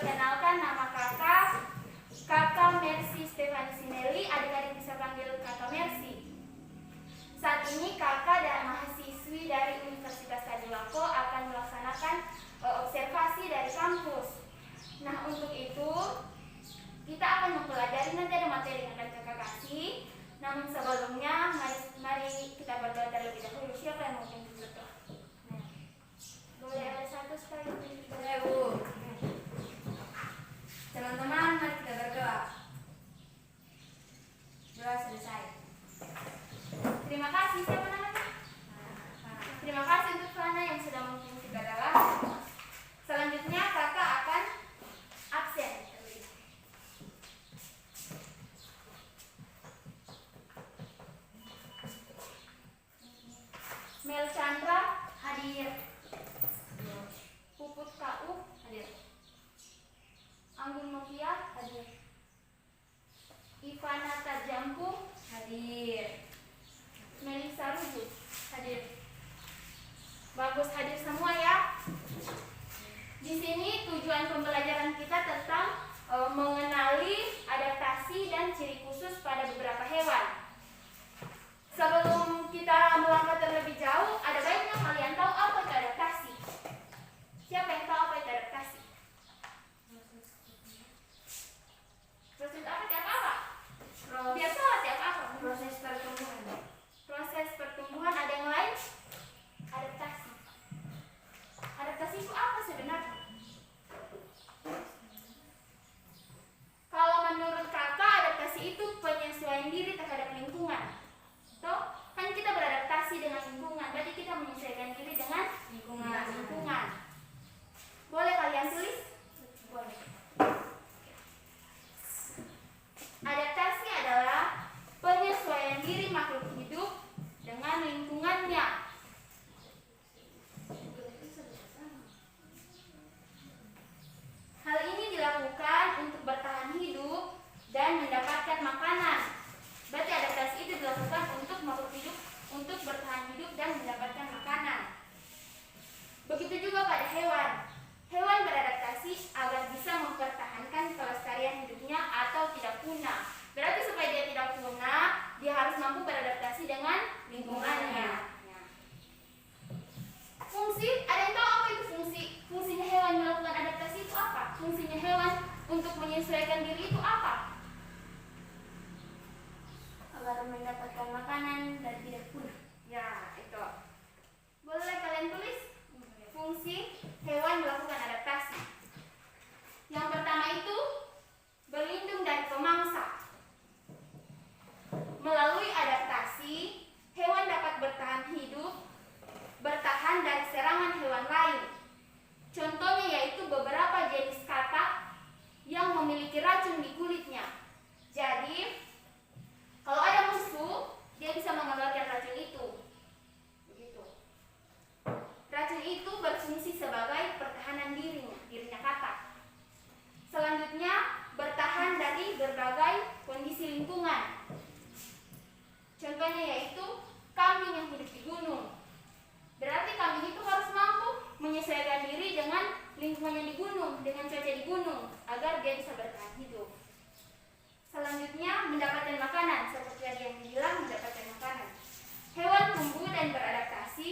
perkenalkan, nama Kakak Mercy Stefani Sinelli, adik-adik bisa panggil Kakak Mercy. Saat ini kakak dan mahasiswi dari Universitas Tadulako akan melaksanakan observasi dari kampus. Nah, untuk itu kita akan mempelajari, nanti ada materi yang akan kakak kasih. Namun sebelumnya mari kita berdoa terlebih dahulu. Siapa yang mau pimpin berdoa? Boleh ada satu sekali pimpin berdoa. Boleh, Bu. Teman-teman, mari kita berdoa. Doa selesai. Terima kasih. Siapa namanya? Terima kasih untuk Fana yang sudah memimpin kita dalam. Selanjutnya kakak akan absen. Mel Chandra hadir. Puput KU hadir. Anggun Novia hadir. Ivana Tajampu hadir. Melisa Rujuk hadir. Bagus, hadir semua ya. Di sini tujuan pembelajaran kita tentang mengenali adaptasi dan ciri khusus pada beberapa hewan. Sebelum kita melangkah terlebih jauh, ada baiknya kalian tahu apa itu adaptasi. Siapa yang tahu apa itu adaptasi? Proses apa tiap apa? Biasalah tiap apa? Proses pertumbuhan. Proses pertumbuhan. Ada yang lain? Adaptasi. Adaptasi itu apa sebenarnya? Kalau menurut kakak, adaptasi itu penyesuaian diri terhadap lingkungan. Toh, kan kita beradaptasi dengan lingkungan, berarti kita menyesuaikan diri dengan lingkungan. Boleh kalian tulis? Boleh. Adaptasi adalah penyesuaian diri makhluk hidup dengan lingkungannya. Hal ini dilakukan untuk bertahan hidup dan mendapatkan makanan. Berarti adaptasi itu dilakukan untuk makhluk hidup untuk bertahan hidup dan mendapatkan makanan. Begitu juga pada hewan. Hewan beradaptasi agar bisa mempertahankan kelestarian hidupnya atau tidak punah. Berarti supaya dia tidak punah, dia harus mampu beradaptasi dengan lingkungannya. Fungsi, ada yang tahu apa itu fungsi? Fungsinya hewan melakukan adaptasi itu apa? Fungsinya hewan untuk menyesuaikan diri itu apa? Agar mendapatkan makanan dan tidak punah. Ya, itu. Boleh kalian tulis? Fungsi hewan melakukan adaptasi. Yang pertama itu berlindung dari pemangsa. Melalui adaptasi, hewan dapat bertahan dari serangan hewan lain. Contohnya yaitu beberapa jenis katak yang memiliki racun di kulitnya. Jadi, kalau ada musuh, dia bisa mengeluarkan racun itu. Begitu. Racun itu berfungsi sebagai pertahanan dirinya katak. Selanjutnya, bertahan dari berbagai kondisi lingkungan. Contohnya yaitu kambing yang hidup di gunung. Berarti kambing itu harus mampu menyesuaikan diri dengan lingkungannya di gunung, dengan cuaca di gunung, agar dia bisa bertahan hidup. Selanjutnya, mendapatkan makanan. Seperti tadi yang dibilang, mendapatkan makanan. Hewan tumbuh dan beradaptasi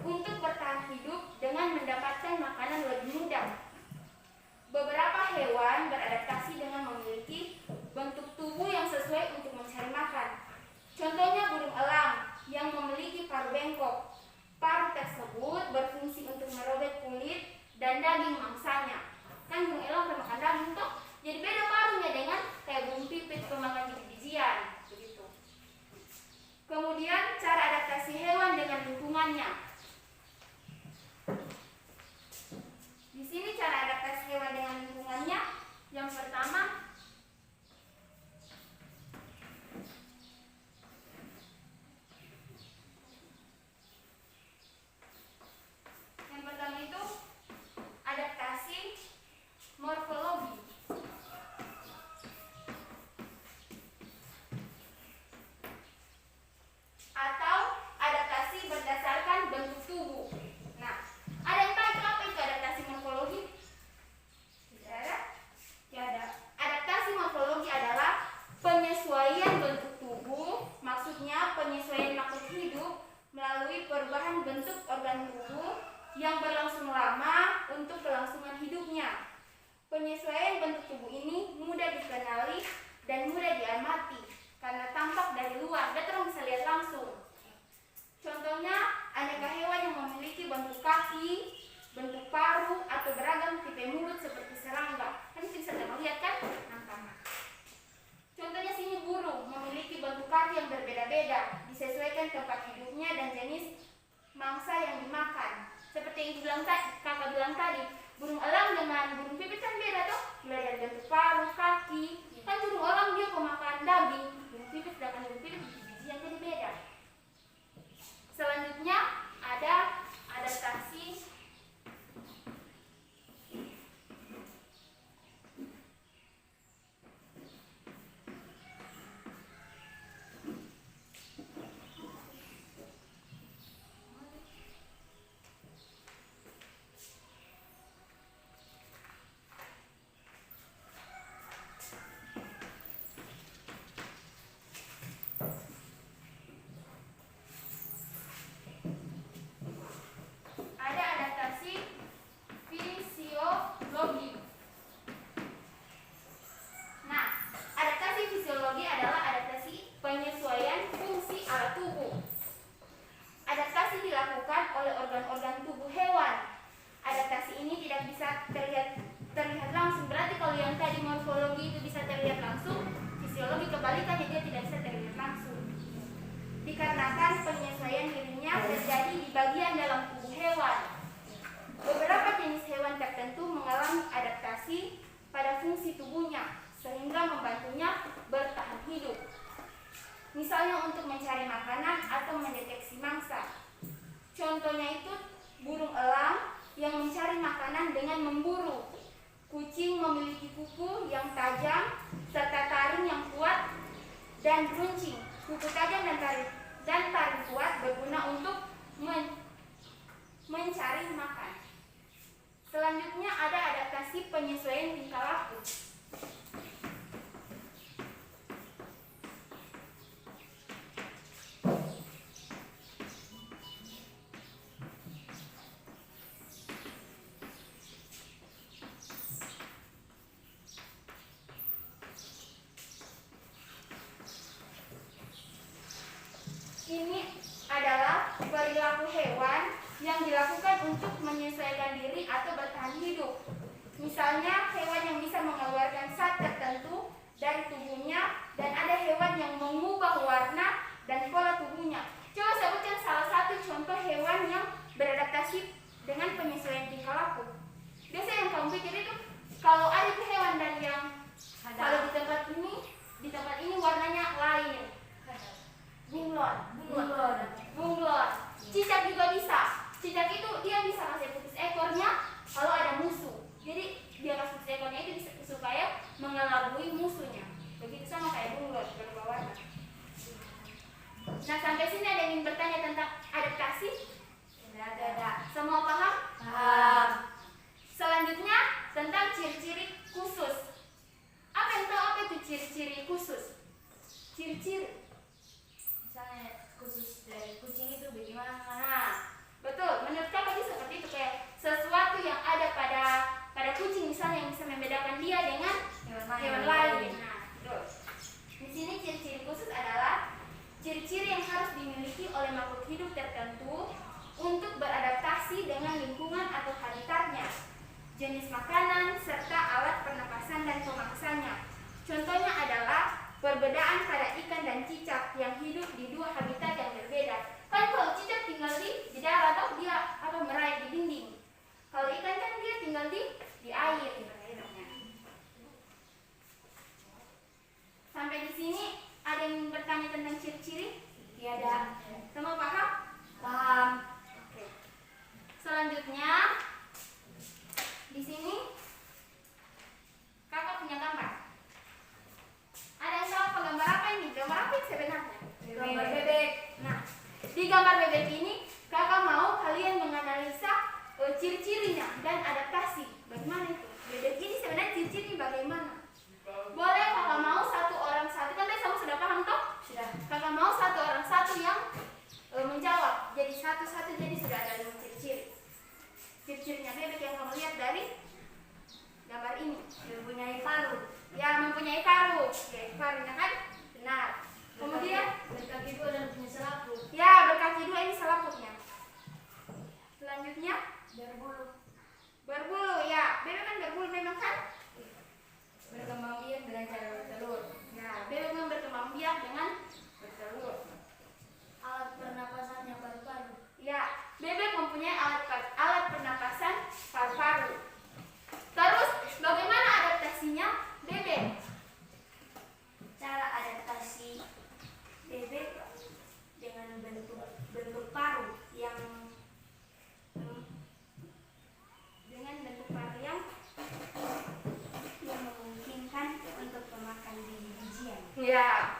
untuk bertahan hidup dengan mendapatkan makanan lebih mudah. Beberapa hewan beradaptasi dengan memiliki bentuk tubuh yang sesuai untuk mencari makan. Contohnya burung elang yang memiliki paruh bengkok. Paruh tersebut berfungsi untuk merobek kulit dan daging mangsanya. Kan burung elang pemakan daging toh, jadi beda paruhnya dengan kayak burung pipit pemakan biji-bijian. Begitu. Kemudian cara adaptasi hewan dengan lingkungannya. Di sini cara adaptasi hewan dengan lingkungannya. Yang pertama, itu adaptasi morfologi. Atau adaptasi berdasarkan bentuk tubuh. Nah, ada yang tahu apa itu adaptasi morfologi? Tidak ada? melalui perubahan bentuk organ tubuh yang berlangsung lama untuk kelangsungan hidupnya. Penyesuaian bentuk tubuh ini mudah dikenali dan mudah diamati karena tampak dari luar, dan orang bisa lihat langsung. Contohnya, aneka hewan yang memiliki bentuk kaki, bentuk paruh, atau beragam tipe mulut seperti serangga. Kan bisa terlihat kan? Nah. Contohnya sini burung memiliki bentuk kaki yang berbeda-beda, disesuaikan tempat hidupnya dan jenis mangsa yang dimakan. Seperti yang kakak bilang tadi, burung elang dengan burung pipit kan beda tuh, mulai dari bentuk paruh, kaki. Kan burung elang dia pemakan daging, burung pipit sedangkan burung pipit biji-bijian, jadi beda. Selanjutnya ada adaptasi fisiologi. Nah, adaptasi fisiologi adalah adaptasi penyesuaian fungsi alat tubuh. Adaptasi dilakukan oleh organ-organ tubuh hewan. Adaptasi ini tidak bisa terlihat langsung. Berarti kalau yang tadi morfologi itu bisa terlihat langsung, fisiologi kebalikannya, dia tidak bisa terlihat langsung. Dikarenakan penyesuaian dirinya terjadi di bagian dalam tubuh hewan. Beberapa jenis hewan tertentu mengalami adaptasi pada fungsi tubuhnya sehingga membantunya bertahan hidup. Misalnya untuk mencari makanan atau mendeteksi mangsa. Contohnya itu burung elang yang mencari makanan dengan memburu. Kucing memiliki kuku yang tajam serta taring yang kuat dan runcing. Kuku tajam dan taring kuat berguna untuk mencari makan. Selanjutnya ada adaptasi penyesuaian tingkah laku. Ini adalah perilaku hewan yang dilakukan untuk menyesuaikan diri atau bertahan hidup. Misalnya hewan yang bisa mengeluarkan zat tertentu dari tubuhnya, dan ada hewan yang mengubah warna dan pola tubuhnya. Coba sebutkan salah satu contoh hewan yang beradaptasi dengan penyesuaian tingkah laku. Biasa yang kamu pikir itu kalau ada hewan dan yang kalau di tempat ini warnanya lain. Bunglon. Cicak juga bisa. Cicak itu dia bisa kasih putus ekornya kalau ada musuh. Jadi dia kasih putus ekornya itu supaya mengelabui musuhnya. Begitu sama kayak bunglon berubah warna. Nah, sampai sini ada yang ingin bertanya tentang adaptasi? Tidak. Semua paham? Paham. Selanjutnya tentang ciri-ciri khusus. Apa yang tahu apa itu ciri-ciri khusus? Ciri-ciri. Misalnya khusus dari kucing itu bagaimana? Nah, betul. Menurut kakak itu seperti itu, kayak sesuatu yang ada pada kucing misalnya yang bisa membedakan dia dengan hewan lain. Nah, betul. Di sini ciri-ciri khusus adalah ciri-ciri yang harus dimiliki oleh makhluk hidup tertentu untuk beradaptasi dengan lingkungan atau habitatnya, jenis makanan serta alat pernapasan dan pemangsannya. Contohnya adalah perbedaan pada ikan dan cicak yang hidup di dua habitat yang berbeda. Kan kalau cicak tinggal di darat atau dia merayap di dinding. Kalau ikan kan dia tinggal di air. Sampai di sini ada yang bertanya tentang ciri-ciri? Tiada. Semua paham? Paham. Oke. Selanjutnya di sini kakak punya gambar. Ada yang tahu gambar apa ini? Gambar apa ini sebenarnya? Gambar bebek. Nah, di gambar bebek ini kakak mau kalian menganalisa ciri-cirinya dan adaptasi. Bagaimana itu? Bebek ini sebenarnya ciri-ciri bagaimana? Boleh kakak mau satu orang satu. Kan tadi kamu sudah paham toh? Sudah. Kakak mau satu orang satu yang menjawab. Jadi satu-satu jadi sudah ada 5 ciri-ciri. Ciri-cirinya bebek yang kamu lihat dari gambar ini. Mempunyai paruh. Ya, mempunyai paruh. Oke, paruhnya kan benar. Kemudian berkaki 2 dan punya selaput. ya, berkaki 2 ini selaputnya. Selanjutnya Berbulu. berbulu. Ya, bebek kan berbulu memang kan? Berkembang biak dengan cara bertelur. Ya, bebek memang berkembang biak dengan bertelur. Alat pernapasannya paru-paru. Ya, bebek mempunyai alat pernapasan paru-paru. Terus, bagaimana adaptasinya bebek? Cara adaptasi bebek dengan bentuk paruh yang Dengan bentuk paruh yang memungkinkan untuk memakan biji-bijian. ya.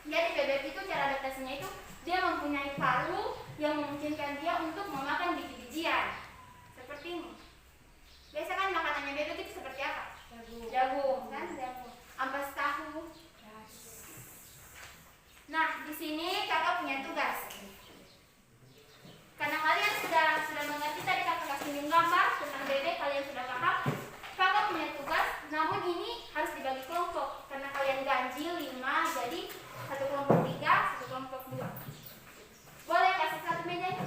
Jadi bebek itu cara adaptasinya itu dia mempunyai paruh yang memungkinkan dia untuk memakan biji-bijian. Seperti ini. Biasa kan makanannya bebek itu seperti apa? Jagung, kan? Jagung. Ampas tahu. Nah, di sini kakak punya tugas. Karena kalian sudah mengerti tadi kakak kasih gambar tentang bebek, kalian sudah paham. Kakak punya tugas, namun ini harus dibagi kelompok. Karena kalian ganjil 5, jadi satu kelompok 3, satu kelompok 2. Boleh kasih satu mejanya?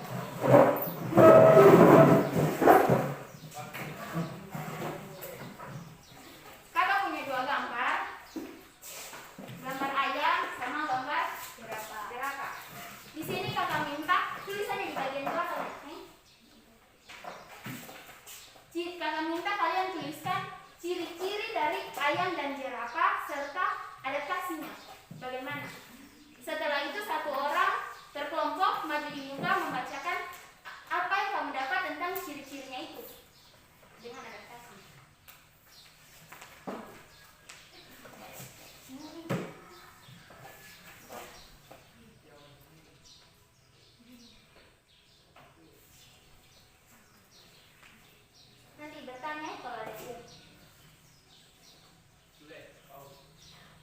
Kakak punya 2 gambar. Gambar ayam sama gambar jerapah. Di sini kakak minta tulisannya di bagian belakang. Kakak minta kalian tuliskan ciri-ciri dari ayam dan jerapah serta adaptasinya. Bagaimana? Setelah itu satu orang berkelompok maju di muka membacakan apa yang kamu dapat tentang ciri-cirinya itu dengan adaptasi. Nanti bertanya kalau ada yang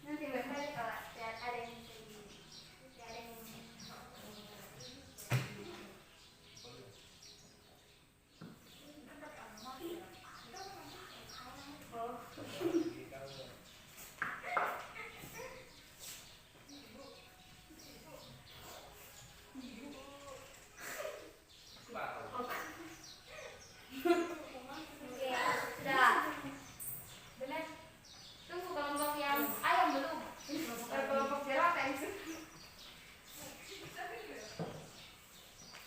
nanti bertanya kalau ada yang tunggu kelompok yang ayam belum. Kelompok jerapah yang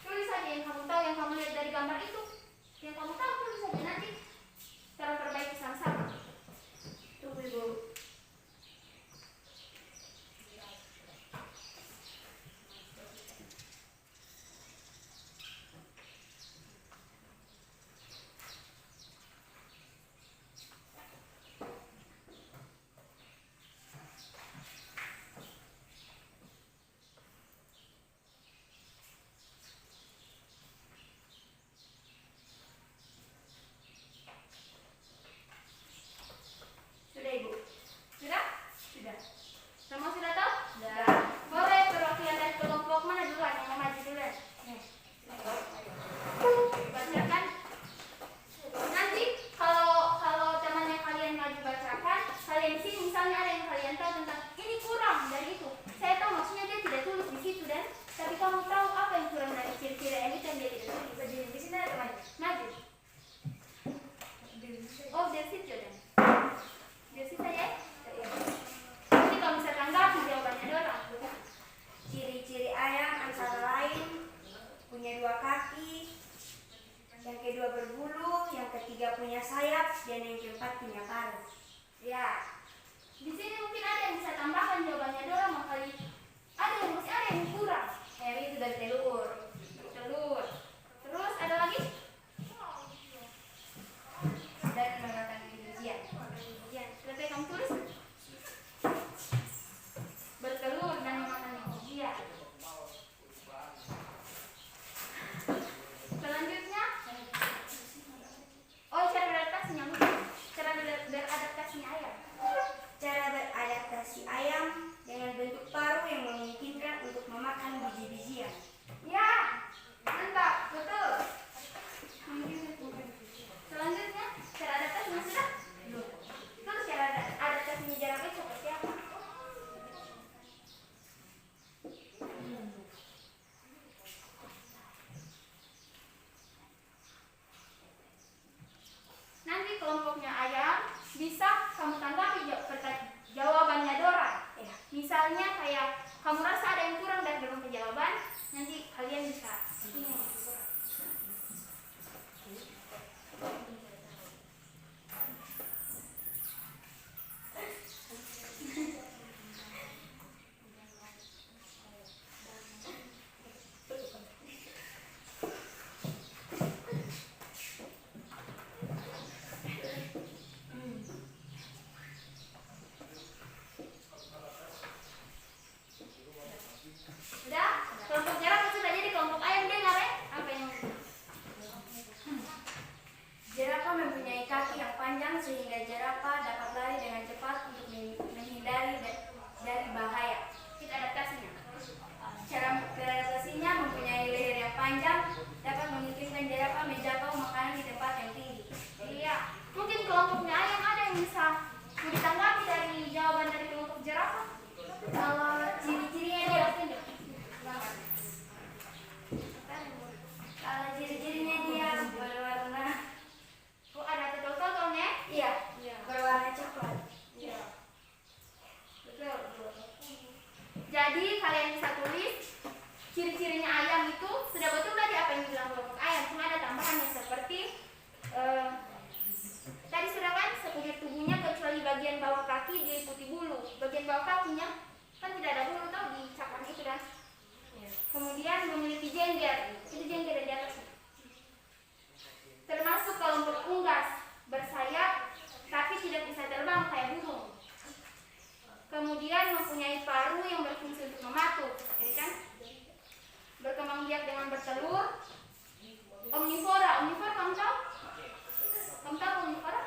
tulis saja yang kamu tahu, yang kamu lihat dari gambar itu. Yang kamu tahu tulis saja, nanti cara perbaiki sama-sama. Tunggu Ibu. Sudah Ibu? Sudah? Sudah. Semua sudah tahu? Sudah. Boleh perwakilan dari kelompok mana duluan yang mau maju duluan? Bacakan. Nanti kalau temannya kalian maju bacakan, kalian di sini misalnya ada yang kalian tahu tentang ini kurang dari itu. Saya tahu maksudnya dia tidak tulis di situ dan tapi kamu tahu apa yang kurang dari ciri-ciri yang itu yang dia tidak tulis. Berdiri di sini ada maju. Maju. Oh, dari situ dan. Dari situ saja. Nanti kalau bisa tanggapi jawabannya dorang. Ciri-ciri ayam antara lain punya 2 kaki, yang kedua berbulu, yang ketiga punya sayap, dan yang keempat punya paruh. Ya. Di sini mungkin ada yang bisa tambahkan jawabannya dorang, makanya ada yang masih ada yang kurang. Ayam itu dari telur. Telur. Terus ada lagi? Dan memakan biji-bijian. Ya, selesai kamu tulis. Bertelur dan memakan biji. Selanjutnya, oh cara beradaptasinya mungkin. Cara beradaptasinya ayam. Cara beradaptasi ayam dengan bentuk paruh yang memungkinkan untuk memakan biji-bijian. Ya, Udah, kelompok jerapah sudah jadi kelompok ayam. Dengar ya? Apa yang Jerapah mempunyai kaki yang panjang sehingga jerapah dapat lari dengan cepat untuk menghindari dari bahaya. kita adaptasinya? Cara beradaptasinya mempunyai leher yang panjang dapat memungkinkan jerapah menjangkau makanan di tempat yang tinggi. Iya, mungkin kelompoknya ayam ada yang bisa ditanggapi dari jawaban dari kelompok jerapah. Kalau ciri-cirinya dia, kalau ciri-cirinya dia berwarna, Oh, ada totol-totolnya? iya, Iya. berwarna coklat. Iya. Betul. Jadi kalian bisa tulis ciri-cirinya ayam itu sudah betul tadi apa yang dibilang kelompok ayam. Cuma ada tambahannya seperti tadi sudah kan sepunya tubuhnya kecuali bagian bawah kaki diliputi bulu. Bagian bawah kakinya kan tidak ada bulu tau di cakang itu kan. Kemudian memiliki jengger. Itu jengger dari atas. Termasuk kelompok unggas, bersayap tapi tidak bisa terbang kayak burung. Kemudian mempunyai paru yang berfungsi untuk mematuk, jadi kan berkembang biak dengan bertelur. Omnivora, omnivora kamu tahu? Kamu tahu omnivora?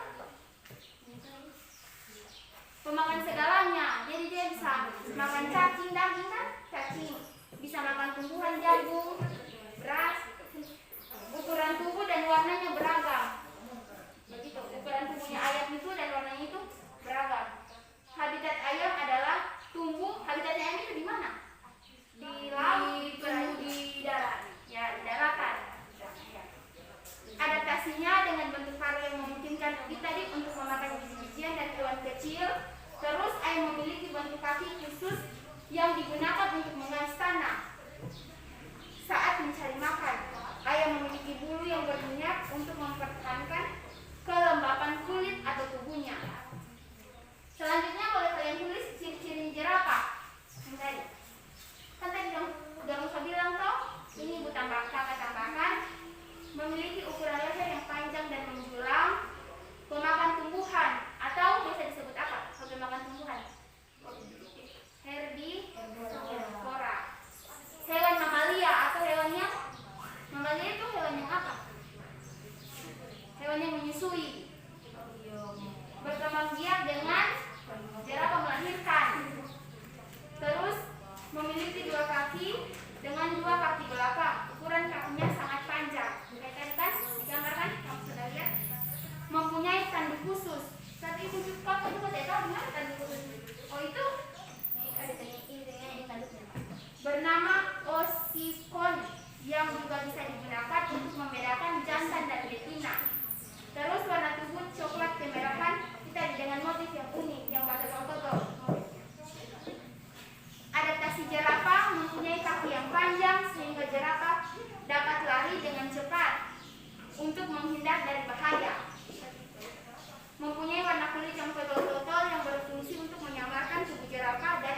Pemakan segalanya, jadi dia bisa makan cacing, daging kan? Cacing, bisa makan tumbuhan, jagung, beras. Ukuran tubuh dan warnanya beragam. Begitu, ukuran tubuhnya ayam itu dan warnanya itu beragam. Habitat ayam adalah tumbuh. Habitatnya ayam itu di mana? Di laut, di darat. Ya, di daratan. Adaptasinya dengan bentuk paru yang memungkinkan tadi untuk memakan biji-bijian dan hewan kecil. Terus ayam memiliki bentuk kaki khusus yang digunakan untuk mengais tanah saat mencari makan. Ayam memiliki bulu yang berminyak untuk mempertahankan kelembapan kulit atau tubuhnya. Selanjutnya boleh kalian tulis ciri-ciri jerapah. Yang tadi. Kan tadi udah usah bilang toh, ini ibu tambahkan memiliki ukuran leher yang panjang dan menjulang, pemakan tumbuhan atau biasa disebut apa? Kalau pemakan tumbuhan. Herbivora. Hewan mamalia atau hewannya mamalia itu hewan yang apa? Hewan yang menyusui. Berkembang biak dengan jerapah melahirkan. Terus memiliki dua kaki dengan dua kaki belakang. Ukuran kakinya sangat panjang. Kayak tadi kan digambarkan, kamu sudah lihat. Mempunyai tanduk khusus. Saat itu kamu juga tidak tahu di mana tanduk khusus. Oh itu ada ini tanduknya. Bernama osikon yang juga bisa digunakan untuk membedakan jantan dan betina. Terus warna tubuh coklat kemerahan kita dengan motif yang unik yang pada totol. Adaptasi jerapah mempunyai kaki yang panjang sehingga jerapah dapat lari dengan cepat untuk menghindar dari bahaya. Mempunyai warna kulit yang totol-totol yang berfungsi untuk menyamarkan tubuh jerapah dan